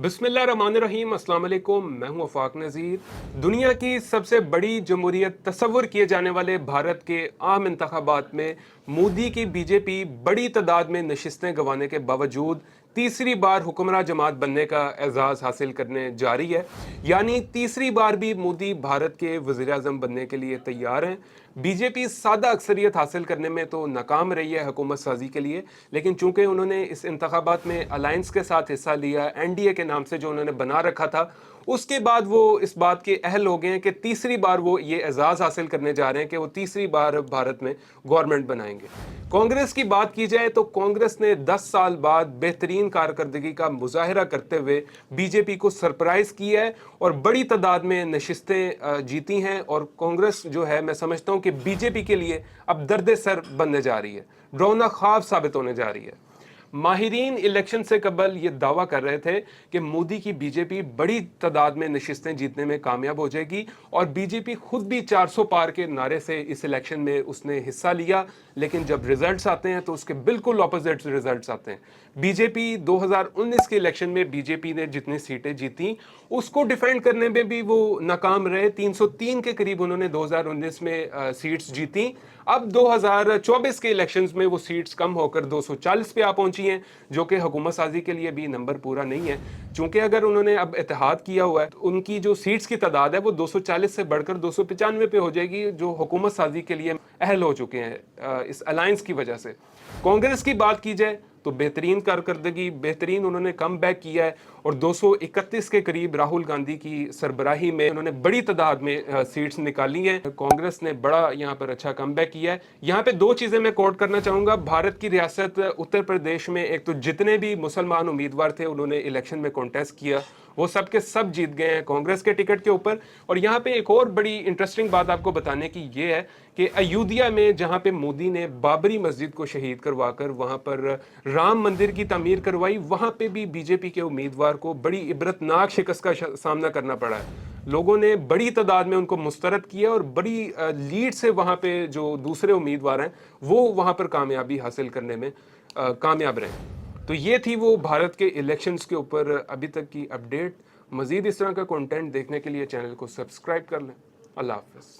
बिस्मिल्लाहिर्रहमानिर्रहीम, अस्सलाम वालेकुम। मैं हूं वफाक नज़ीर। दुनिया की सबसे बड़ी जमहूरियत तस्वुर किए जाने वाले भारत के आम इंतखाबात में मोदी की बीजेपी बड़ी तादाद में नशिस्तें गंवाने के बावजूद तीसरी बार हुक्मरान जमात बनने का एजाज़ हासिल करने जा रही है। यानी तीसरी बार भी मोदी भारत के वज़ीर आज़म बनने के लिए तैयार हैं। बीजेपी सादा अक्सरियत हासिल करने में तो नाकाम रही है हुकूमत साजी के लिए, लेकिन चूंकि उन्होंने इस इंतखाबात में अलायंस के साथ हिस्सा लिया, एनडीए के नाम से जो उन्होंने बना रखा था, उसके बाद वो इस बात के अहल हो गए हैं कि तीसरी बार वो ये एजाज़ हासिल करने जा रहे हैं कि वो तीसरी बार भारत में गवर्नमेंट बनाएंगे। कांग्रेस की बात की जाए तो कांग्रेस ने 10 साल बाद बेहतरीन कारकर्दगी का मुजाहिरा करते हुए बीजेपी को सरप्राइज किया है और बड़ी तादाद में नशिस्तें जीती हैं। और कांग्रेस जो है, मैं समझता हूं कि बीजेपी के लिए अब दर्द सर बनने जा रही है, डरावना ख्वाब साबित होने जा रही है। माहिरीन इलेक्शन से कबल ये दावा कर रहे थे कि मोदी की बीजेपी बड़ी तादाद में नशिस्तें जीतने में कामयाब हो जाएगी और बीजेपी खुद भी 400 पार के नारे से इस इलेक्शन में उसने हिस्सा लिया, लेकिन जब रिजल्ट्स आते हैं तो उसके बिल्कुल ऑपोजिट रिजल्ट्स आते हैं। बीजेपी 2019 के इलेक्शन में बीजेपी ने जितनी सीटें जीती उसको डिफेंड करने में भी वो नाकाम रहे। 303 के करीब उन्होंने 2019 में सीट्स जीती। अब 2024 के इलेक्शंस में वो सीट्स कम होकर 240 पे आ पहुंची हैं, जो कि हुकूमत साजी के लिए भी नंबर पूरा नहीं है। चूंकि अगर उन्होंने अब इत्तेहाद किया हुआ है तो उनकी जो सीट्स की तादाद है वो 240 से बढ़कर 295 पे हो जाएगी, जो हुकूमत साजी के लिए अहल हो चुके हैं इस अलायंस की वजह से। कांग्रेस की बात की जाए तो बेहतरीन कारकर्दगी, बेहतरीन उन्होंने कम बैक किया है और 231 के करीब राहुल गांधी की सरबराही में उन्होंने बड़ी तादाद में सीट्स निकाली हैं। कांग्रेस ने बड़ा यहाँ पर अच्छा कम बैक किया है। यहाँ पे दो चीज़ें मैं कोट करना चाहूँगा। भारत की रियासत उत्तर प्रदेश में एक तो जितने भी मुसलमान उम्मीदवार थे उन्होंने इलेक्शन में कॉन्टेस्ट किया, वो सब के सब जीत गए हैं कांग्रेस के टिकट के ऊपर। और यहाँ पे एक और बड़ी इंटरेस्टिंग बात आपको बताने की ये है कि अयोध्या में जहाँ पे मोदी ने बाबरी मस्जिद को शहीद करवाकर वहाँ पर राम मंदिर की तामीर करवाई, वहाँ पे भी बीजेपी के उम्मीदवार को बड़ी इबरतनाक शिकस्त का सामना करना पड़ा है। लोगों ने बड़ी तादाद में उनको मुस्तरद किया और बड़ी लीड से वहाँ पे जो दूसरे उम्मीदवार हैं वो वहाँ पर कामयाबी हासिल करने में कामयाब रहे। तो ये थी वो भारत के इलेक्शंस के ऊपर अभी तक की अपडेट। मज़ीद इस तरह का कंटेंट देखने के लिए चैनल को सब्सक्राइब कर लें। अल्लाह हाफ़िज़।